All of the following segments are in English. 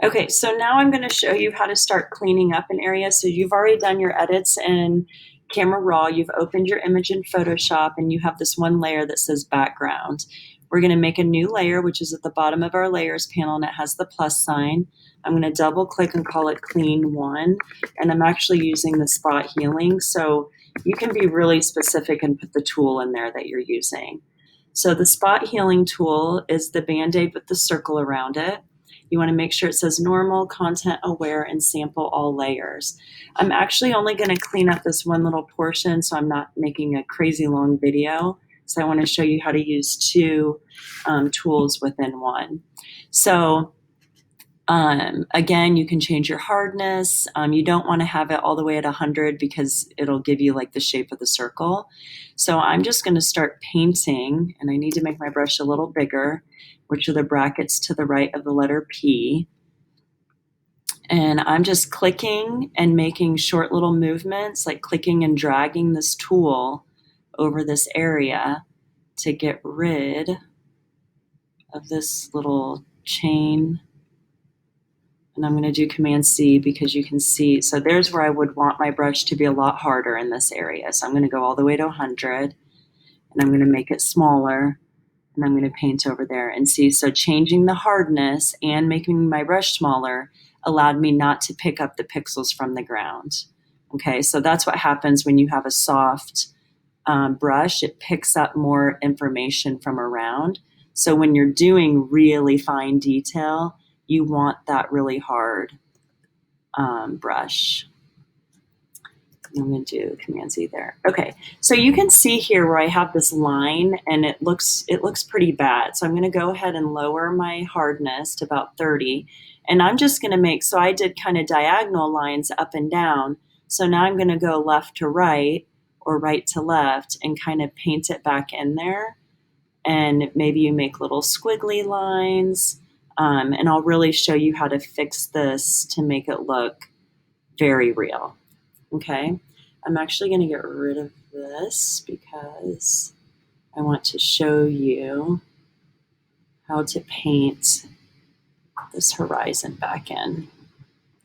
Okay, so now I'm going to show you how to start cleaning up an area. So you've already done your edits in Camera Raw, you've opened your image in Photoshop, and you have this one layer that says background. We're going to make a new layer, which is at the bottom of our layers panel, and it has the plus sign. I'm going to double click and call it Clean 1, and I'm actually using the spot healing, so you can be really specific and put the tool in there that you're using. So the spot healing tool is the Band-Aid with the circle around it. You want to make sure it says normal, content aware, and sample all layers. I'm actually only going to clean up this one little portion, so I'm not making a crazy long video. So I want to show you how to use two tools within one. So again, you can change your hardness. You don't want to have it all the way at 100 because it'll give you like the shape of the circle. So I'm just going to start painting, and I need to make my brush a little bigger, which are the brackets to the right of the letter P. And I'm just clicking and making short little movements, like clicking and dragging this tool over this area to get rid of this little chain. And I'm going to do Command C because you can see, so there's where I would want my brush to be a lot harder in this area. So I'm going to go all the way to 100, and I'm going to make it smaller, and I'm going to paint over there and see. So changing the hardness and making my brush smaller allowed me not to pick up the pixels from the ground. Okay, so that's what happens when you have a soft brush. It picks up more information from around. So when you're doing really fine detail, you want that really hard brush. I'm going to do Command Z there. Okay, so you can see here where I have this line, and it looks pretty bad. So I'm going to go ahead and lower my hardness to about 30, and I'm just going to make, so I did kind of diagonal lines up and down. So now I'm going to go left to right or right to left and kind of paint it back in there. And maybe you make little squiggly lines. And I'll really show you how to fix this to make it look very real. Okay, I'm actually going to get rid of this because I want to show you how to paint this horizon back in.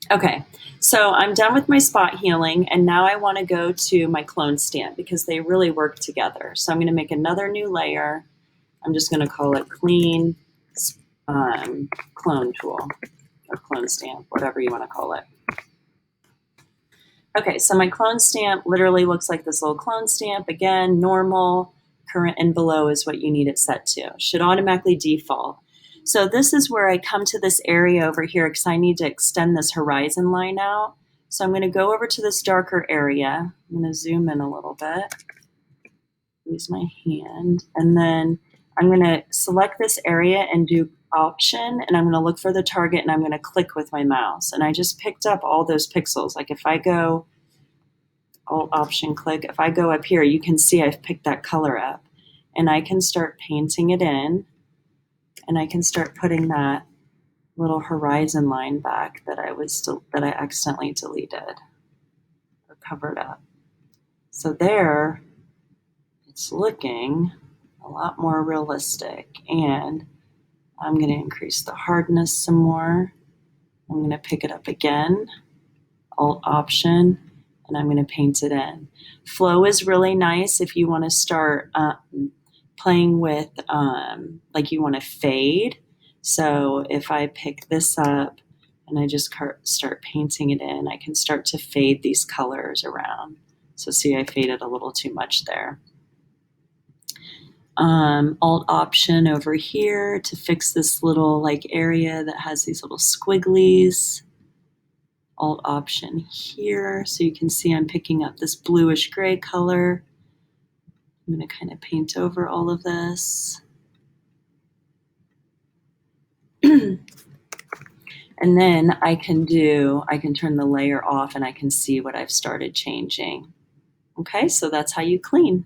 Okay, so I'm done with my spot healing, and now I want to go to my clone stamp because they really work together. So I'm going to make another new layer. I'm just going to call it Clean Clone Tool or Clone Stamp, whatever you want to call it. Okay, so my clone stamp literally looks like this little clone stamp. Again, normal, current, and below is what you need it set to. Should automatically default. So this is where I come to this area over here because I need to extend this horizon line out. So I'm going to go over to this darker area. I'm going to zoom in a little bit. Use my hand. And then I'm going to select this area and do Option, and I'm going to look for the target, and I'm going to click with my mouse. And I just picked up all those pixels. Like if I go Alt Option click, if I go up here, you can see I've picked that color up, and I can start painting it in, and I can start putting that little horizon line back that I accidentally deleted or covered up. So there, it's looking a lot more realistic, and I'm going to increase the hardness some more. I'm going to pick it up again, Alt Option, and I'm going to paint it in. Flow is really nice if you want to start playing with, like you want to fade. So if I pick this up and I just start painting it in, I can start to fade these colors around. So see, I faded a little too much there. Alt Option over here to fix this little like area that has these little squigglies. Alt Option here, so you can see I'm picking up this bluish gray color. I'm going to kind of paint over all of this. And then I can turn the layer off and I can see what I've started changing. Okay, so that's how you clean.